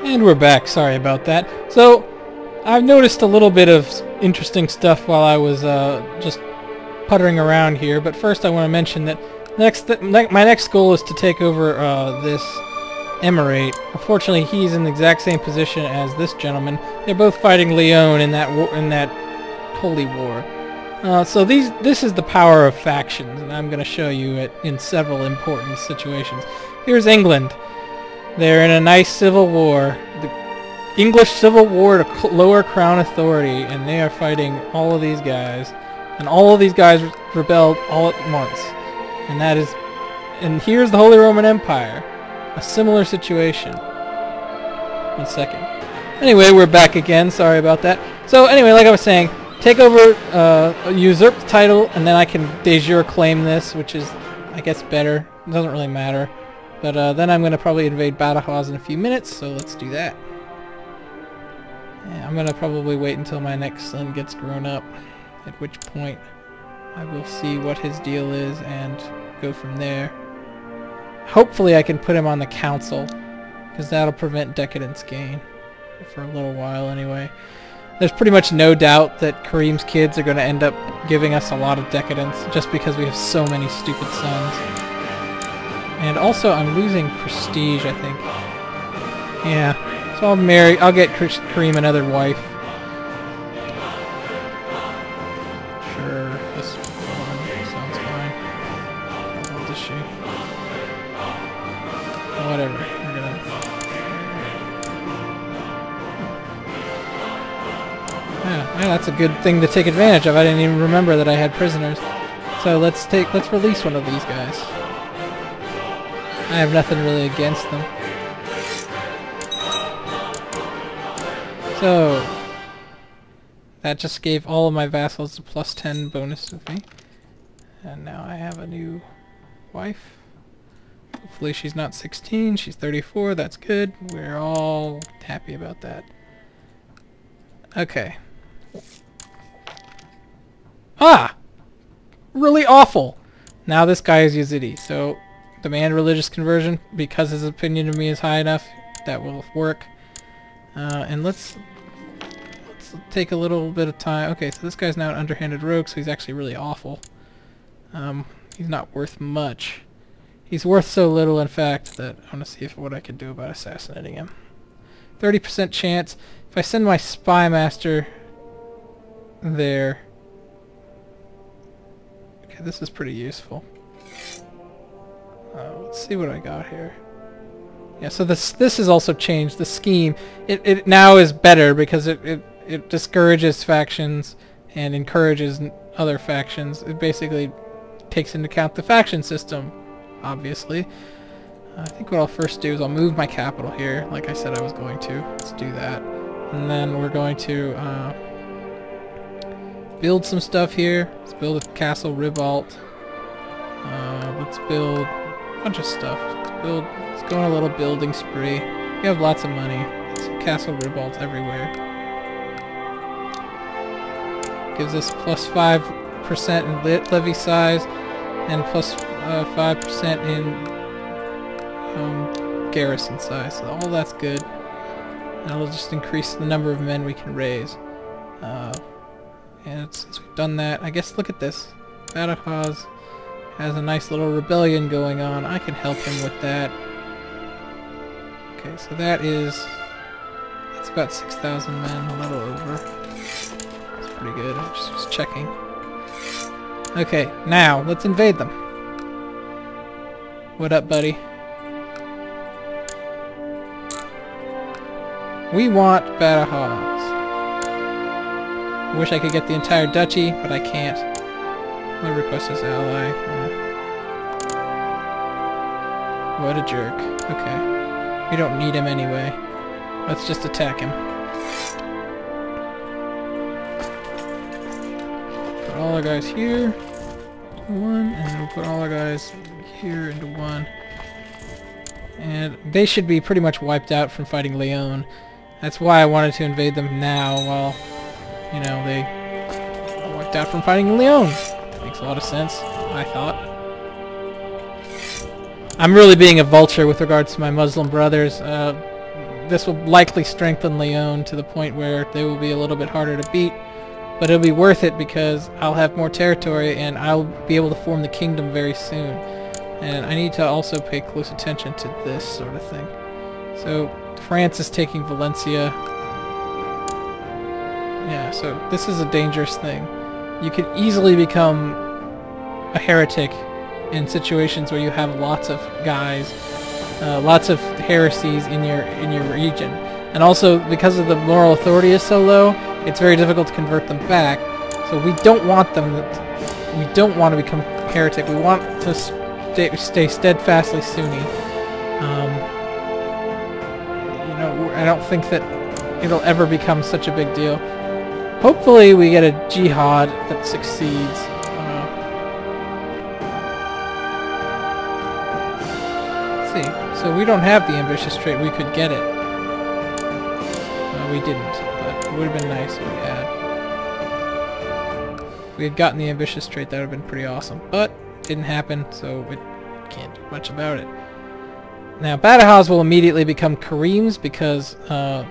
And we're back, sorry about that. So, I've noticed a little bit of interesting stuff while I was just puttering around here, but first I want to mention that my next goal is to take over this emirate. Unfortunately, he's in the exact same position as this gentleman. They're both fighting Leon in that holy war. So this is the power of factions, and I'm going to show you it in several important situations. Here's England. They're in a nice civil war, the English Civil War to lower crown authority, and they are fighting all of these guys, and all of these guys rebelled all at once. And here's the Holy Roman Empire, a similar situation. 1 second. Anyway, we're back again. Sorry about that. So anyway, like I was saying, take over, usurp the title, and then I can de jure claim this, which is, I guess, better. It doesn't really matter. But then I'm going to probably invade Badajoz in a few minutes, so let's do that. Yeah, I'm going to probably wait until my next son gets grown up, at which point I will see what his deal is and go from there. Hopefully I can put him on the council, because that'll prevent decadence gain, for a little while anyway. There's pretty much no doubt that Kareem's kids are going to end up giving us a lot of decadence, just because we have so many stupid sons. And also, I'm losing prestige, I think. Yeah. So I'll get Kareem another wife. Sure, this one sounds fine. How old is she? Whatever. We're gonna... Yeah, that's a good thing to take advantage of. I didn't even remember that I had prisoners. So let's release one of these guys. I have nothing really against them. So, that just gave all of my vassals a +10 bonus with me. And now I have a new wife. Hopefully she's not 16, she's 34, that's good. We're all happy about that. Okay. Ah! Really awful! Now this guy is Yazidi, so... demand religious conversion because his opinion of me is high enough. That will work. And let's take a little bit of time. Okay, so this guy's now an underhanded rogue, so he's actually really awful. He's not worth much. He's worth so little, in fact, that I want to see what I can do about assassinating him. 30% chance. If I send my spy master there... Okay, this is pretty useful. Let's see what I got here. Yeah, so this has also changed the scheme. It now is better because it discourages factions and encourages other factions. It basically takes into account the faction system, obviously. I think what I'll first do is I'll move my capital here, like I said I was going to. Let's do that. And then we're going to build some stuff here. Let's build a castle Ribault. Let's build a bunch of stuff. Let's go on a little building spree. We have lots of money. It's castle Ribault everywhere. Gives us +5% in levy size and +5% in garrison size. So all that's good. And it'll just increase the number of men we can raise. And since we've done that, I guess look at this. Badajoz has a nice little rebellion going on. I can help him with that. Okay, so that's about 6,000 men, a little over. That's pretty good. I just was checking. Okay, now let's invade them. What up, buddy? We want Badajoz. I wish I could get the entire duchy, but I can't. I request as ally. What a jerk. Okay. We don't need him anyway. Let's just attack him. Put all our guys here. One, and then we'll put all our guys here into one. And they should be pretty much wiped out from fighting Leon. That's why I wanted to invade them now while, you know, they are wiped out from fighting Leon. Makes a lot of sense, I thought. I'm really being a vulture with regards to my Muslim brothers. this will likely strengthen Leon to the point where they will be a little bit harder to beat, but it'll be worth it because I'll have more territory and I'll be able to form the kingdom very soon. And I need to also pay close attention to this sort of thing. So France is taking Valencia. Yeah, so this is a dangerous thing. You could easily become a heretic in situations where you have lots of guys, lots of heresies in your region. And also, because of the moral authority is so low, it's very difficult to convert them back. So we don't want them. We don't want to become heretic. We want to stay steadfastly Sunni. You know, I don't think that it'll ever become such a big deal. Hopefully, we get a jihad that succeeds. Let's see. So we don't have the ambitious trait. We could get it. We didn't, but it would have been nice if we had. If we had gotten the ambitious trait, that would have been pretty awesome. But it didn't happen, so we can't do much about it. Now, Badajoz will immediately become Karim's because the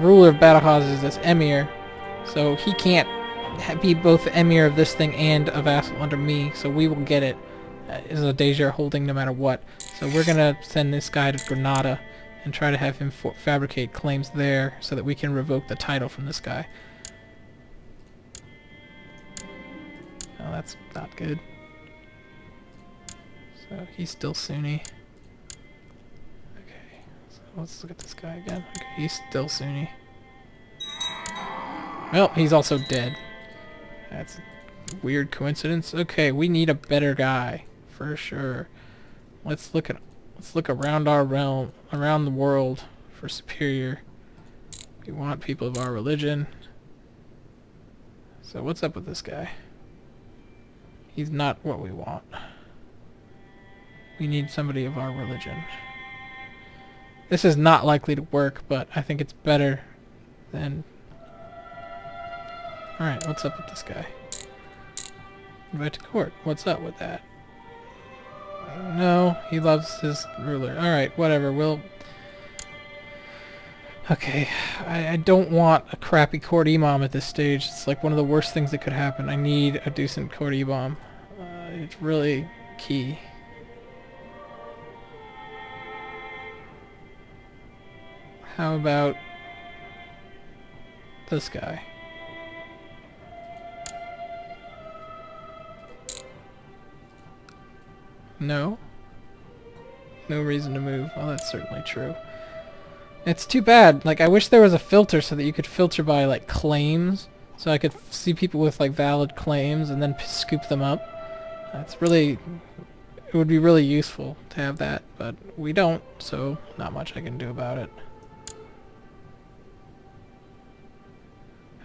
ruler of Badajoz is this emir, so he can't be both the emir of this thing and a vassal under me, so we will get it as a Deja holding no matter what. So we're going to send this guy to Granada and try to have him fabricate claims there so that we can revoke the title from this guy. Oh, that's not good. So he's still Sunni. Okay, so let's look at this guy again. Okay, he's still Sunni. Well, he's also dead. That's a weird coincidence. Okay, we need a better guy for sure. Let's look around our realm, around the world for superior. We want people of our religion. So what's up with this guy? He's not what we want. We need somebody of our religion. This is not likely to work, but I think it's better than... Alright, what's up with this guy? Invite to court. What's up with that? No, he loves his ruler. Alright, whatever, we'll... Okay, I don't want a crappy court imam at this stage. It's like one of the worst things that could happen. I need a decent court imam. It's really key. How about this guy? No? No reason to move. Well, that's certainly true. It's too bad. Like, I wish there was a filter so that you could filter by, like, claims. So I could see people with, like, valid claims and then scoop them up. That's really... It would be really useful to have that, but we don't, so not much I can do about it.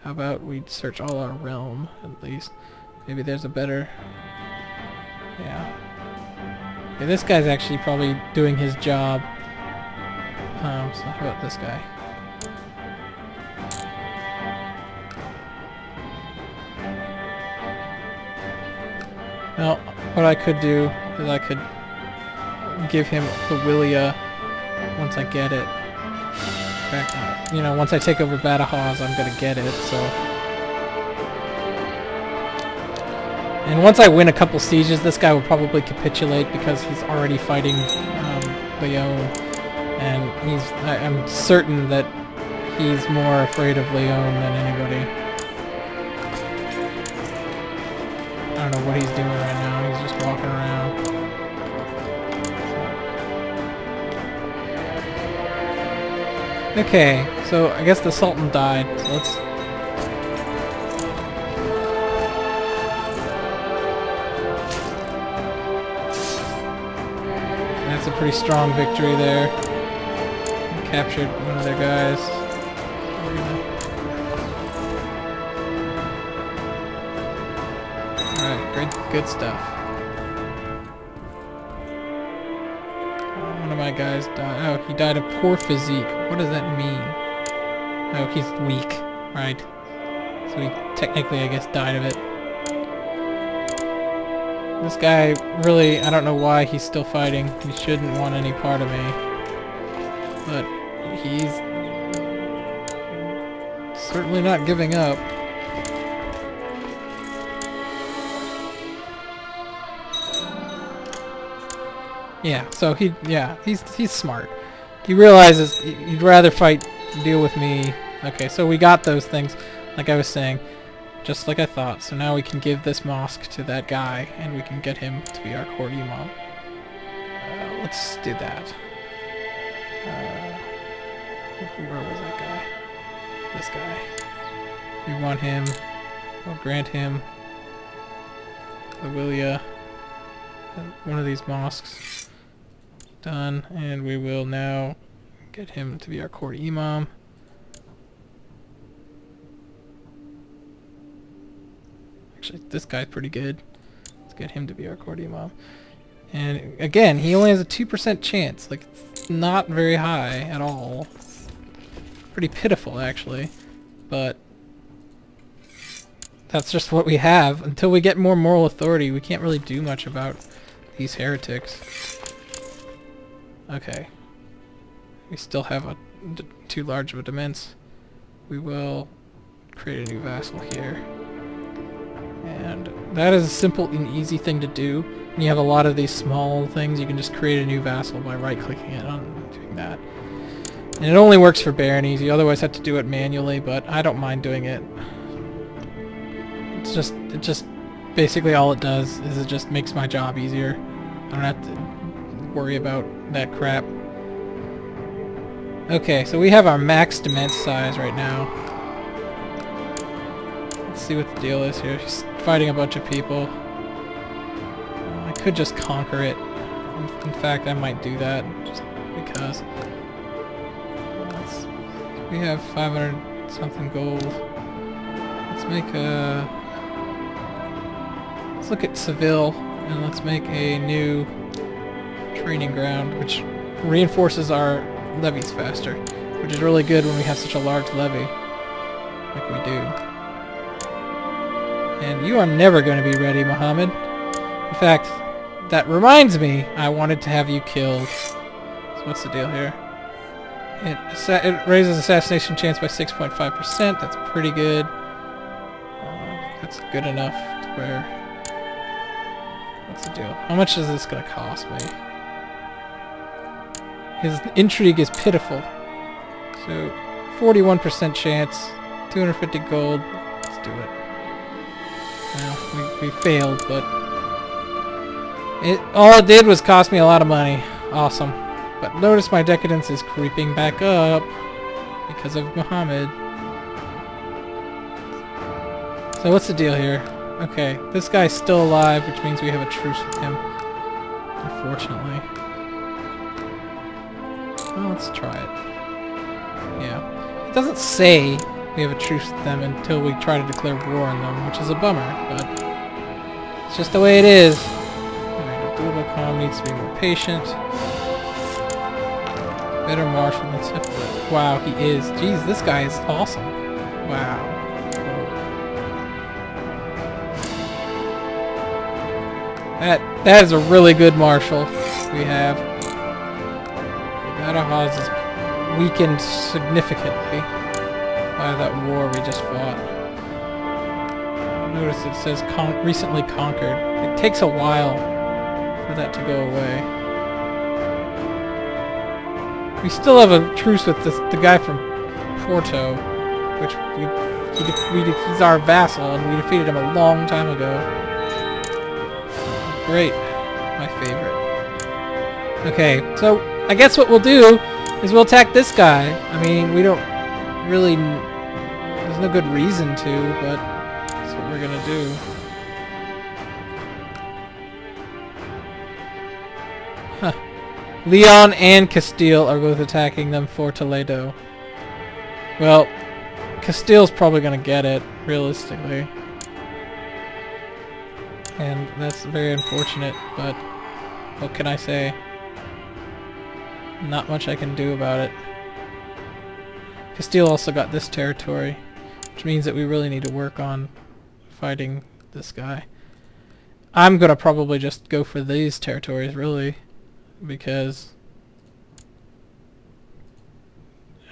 How about we search all our realm, at least? Maybe there's a better... Yeah. Yeah, this guy's actually probably doing his job. So how about this guy? Well, what I could do is I could give him the Willia once I get it. In fact, you know, once I take over Badajoz, I'm gonna get it, so... And once I win a couple sieges, this guy will probably capitulate because he's already fighting Leon. And I'm certain that he's more afraid of Leon than anybody. I don't know what he's doing right now. He's just walking around. Okay, so I guess the Sultan died. So let's... That's a pretty strong victory there. Captured one of their guys. Alright, good stuff. One of my guys died. Oh, he died of poor physique. What does that mean? Oh, he's weak. Right. So he technically, I guess, died of it. This guy really, I don't know why he's still fighting. He shouldn't want any part of me. But he's certainly not giving up. Yeah, so he's smart. He realizes he'd rather deal with me. Okay, so we got those things, like I was saying, just like I thought. So now we can give this mosque to that guy, and we can get him to be our court imam. Let's do that. Where was that guy? This guy. We want him. We'll grant him the Willia. One of these mosques. Done. And we will now get him to be our court imam. Actually, this guy's pretty good. Let's get him to be our court imam. And again, he only has a 2% chance. Like, it's not very high at all. It's pretty pitiful, actually. But that's just what we have. Until we get more moral authority, we can't really do much about these heretics. Okay. We still have too large of a demesne. We will create a new vassal here. And that is a simple and easy thing to do. When you have a lot of these small things, you can just create a new vassal by right-clicking it on doing that. And it only works for baronies. You otherwise have to do it manually, but I don't mind doing it. It just basically all it does is it just makes my job easier. I don't have to worry about that crap. Okay, so we have our max demesne size right now. Let's see what the deal is here. She's fighting a bunch of people. I could just conquer it. In fact, I might do that just because. We have 500 something gold. Let's make a... Let's look at Seville and let's make a new training ground which reinforces our levies faster, which is really good when we have such a large levy like we do. And you are never going to be ready, Muhammad. In fact, that reminds me, I wanted to have you killed. So what's the deal here? It raises assassination chance by 6.5%. That's pretty good. That's good enough to where... What's the deal? How much is this going to cost me? His intrigue is pitiful. So, 41% chance, 250 gold. Let's do it. Well, we failed, but all it did was cost me a lot of money. Awesome. But notice my decadence is creeping back up because of Muhammad. So what's the deal here? Okay, this guy's still alive, which means we have a truce with him. Unfortunately. Well, let's try it. Yeah. It doesn't say we have a truce with them until we try to declare war on them, which is a bummer, but it's just the way it is. Alright, Abdullah Khan needs to be more patient. Better marshal than Sifra. Wow, he is. Jeez, this guy is awesome. Wow. That is a really good marshal we have. Badajoz is weakened significantly by that war we just fought. Notice it says recently conquered. It takes a while for that to go away. We still have a truce with the guy from Porto, which he's our vassal, and we defeated him a long time ago. Great. My favorite. Okay, so I guess what we'll do is we'll attack this guy. I mean, we don't really... There's no good reason to, but that's what we're gonna do. Huh. Leon and Castile are both attacking them for Toledo. Well, Castile's probably gonna get it, realistically. And that's very unfortunate, but what can I say? Not much I can do about it. Castile also got this territory, which means that we really need to work on fighting this guy. I'm gonna probably just go for these territories, really, because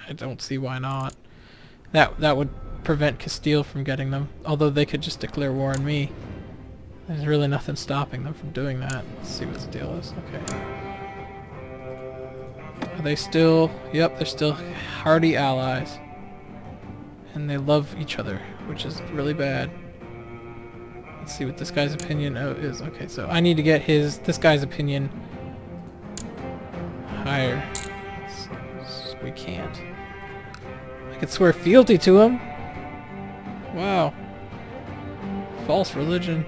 I don't see why not. That would prevent Castile from getting them, although they could just declare war on me. There's really nothing stopping them from doing that. Let's see what the deal is. Okay. Are they still... Yep, they're still hardy allies. And they love each other, which is really bad. Let's see what this guy's opinion is. Okay, so I need to get this guy's opinion higher. We can't. I could swear fealty to him. Wow. False religion.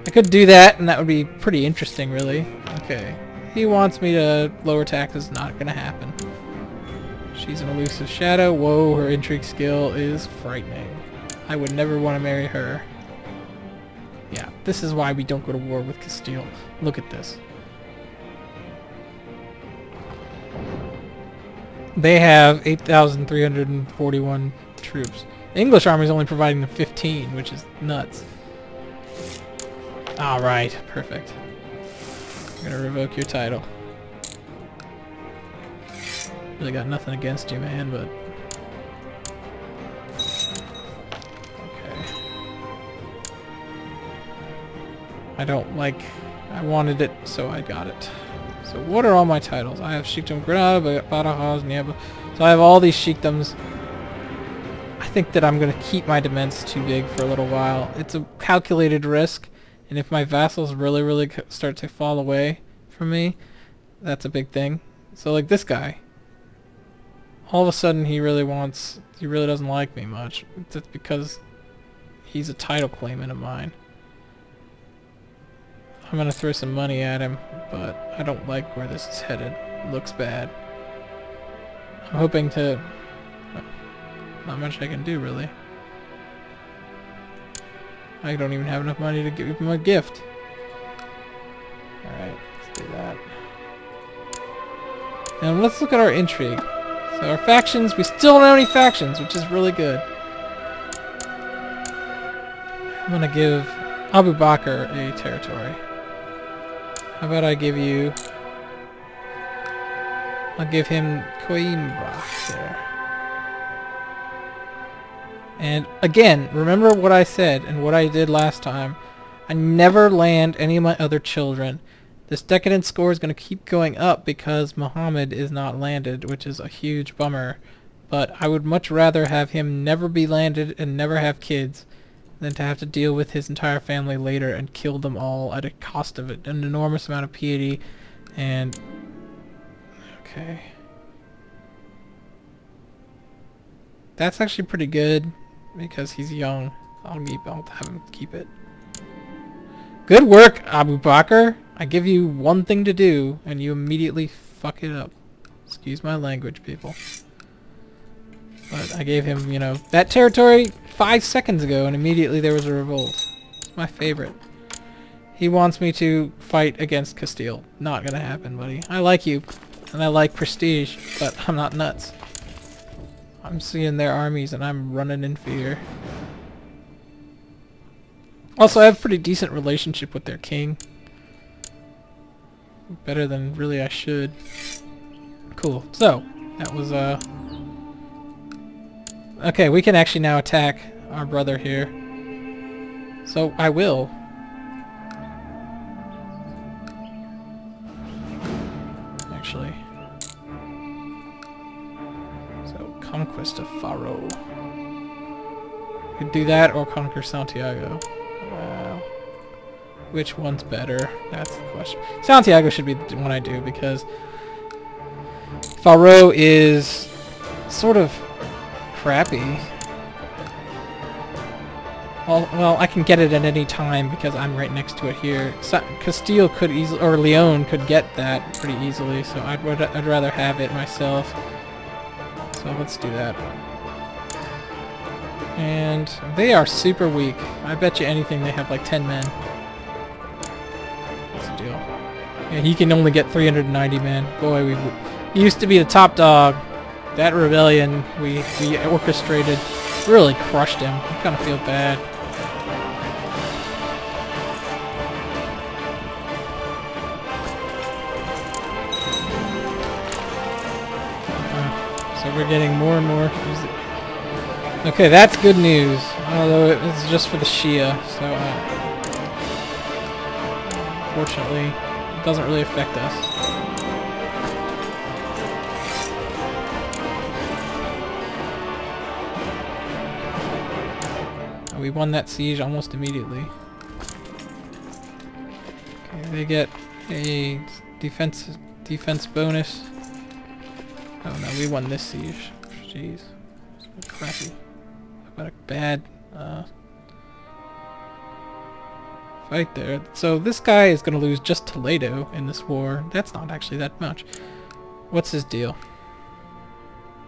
I could do that, and that would be pretty interesting, really. Okay. He wants me to lower taxes. Not gonna happen. She's an elusive shadow. Whoa, her intrigue skill is frightening. I would never want to marry her. Yeah, this is why we don't go to war with Castile. Look at this. They have 8,341 troops. The English army is only providing them 15, which is nuts. Alright, perfect. I'm gonna revoke your title. Really got nothing against you, man, but... Okay. I don't like... I wanted it, so I got it. So what are all my titles? I have Sheikdom Granada, Badajoz, Niebla. So I have all these Sheikdoms. I think that I'm going to keep my demesnes too big for a little while. It's a calculated risk, and if my vassals really start to fall away from me, that's a big thing. So like this guy. All of a sudden he really doesn't like me much. That's because he's a title claimant of mine. I'm gonna throw some money at him, but I don't like where this is headed. It looks bad. I'm hoping to... Not much I can do, really. I don't even have enough money to give him a gift. Alright, let's do that. And let's look at our intrigue. So our factions, we still don't have any factions, which is really good. I'm gonna give Abu Bakr a territory. How about I give you... I'll give him Coimbra there. And again, remember what I said and what I did last time. I never land any of my other children. This decadence score is going to keep going up because Muhammad is not landed, which is a huge bummer. But I would much rather have him never be landed and never have kids than to have to deal with his entire family later and kill them all at a cost of an enormous amount of piety. And... okay. That's actually pretty good because he's young. I'll have him keep it. Good work, Abu Bakr. I give you one thing to do, and you immediately fuck it up. Excuse my language, people. But I gave him, you know, that territory 5 seconds ago, and immediately there was a revolt. It's my favorite. He wants me to fight against Castile. Not gonna happen, buddy. I like you, and I like prestige, but I'm not nuts. I'm seeing their armies, and I'm running in fear. Also, I have a pretty decent relationship with their king. Better than really I should. Cool. So, that was, okay, we can actually now attack our brother here. So, I will. Actually. So, Conquest of Faro. Could do that or conquer Santiago. Wow. Which one's better? That's the question. Santiago should be the one I do because Faro is sort of crappy. Well, I can get it at any time because I'm right next to it here. Castile could easily, or Leon could get that pretty easily, so I'd rather have it myself. So let's do that. And they are super weak. I bet you anything they have like 10 men. What's the deal? Yeah, he can only get 390 men. Boy, he used to be the top dog. That rebellion we orchestrated really crushed him. I kind of feel bad. So we're getting more and more. Okay, that's good news. Although it's just for the Shia, so fortunately, it doesn't really affect us. We won that siege almost immediately. Okay, they get a defense bonus. Oh no, we won this siege. Jeez, it's crappy. What a bad fight there. So this guy is going to lose just Toledo in this war. That's not actually that much. What's his deal?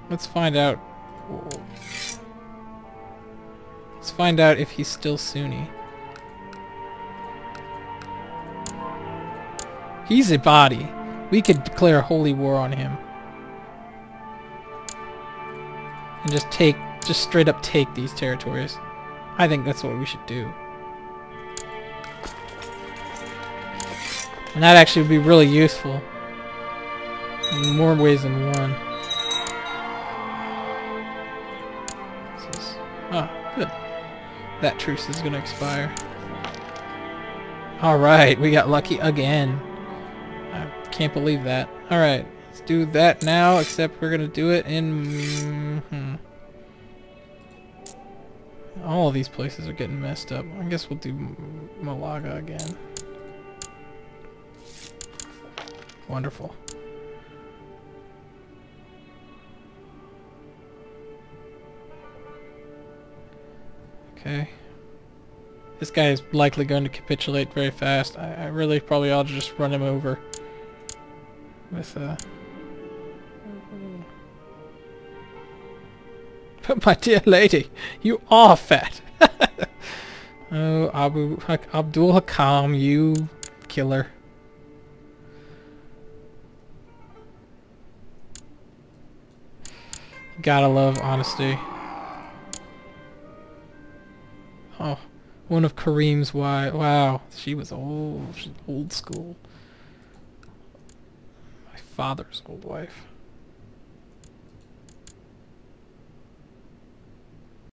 Let's find out. Whoa. Let's find out if he's still Sunni. He's a body. We could declare a holy war on him. And just straight up take these territories. I think that's what we should do. And that actually would be really useful. In more ways than one. Oh, good. That truce is going to expire. Alright, we got lucky again. I can't believe that. Alright, let's do that now, except we're going to do it in... All of these places are getting messed up. I guess we'll do Malaga again. Wonderful. Okay. This guy is likely going to capitulate very fast. I really probably ought to just run him over with But my dear lady, you are fat. Oh, Abdul Hakam, you killer. Gotta love honesty. Oh, one of Kareem's wives. Wow, she was old. She's old school. My father's old wife.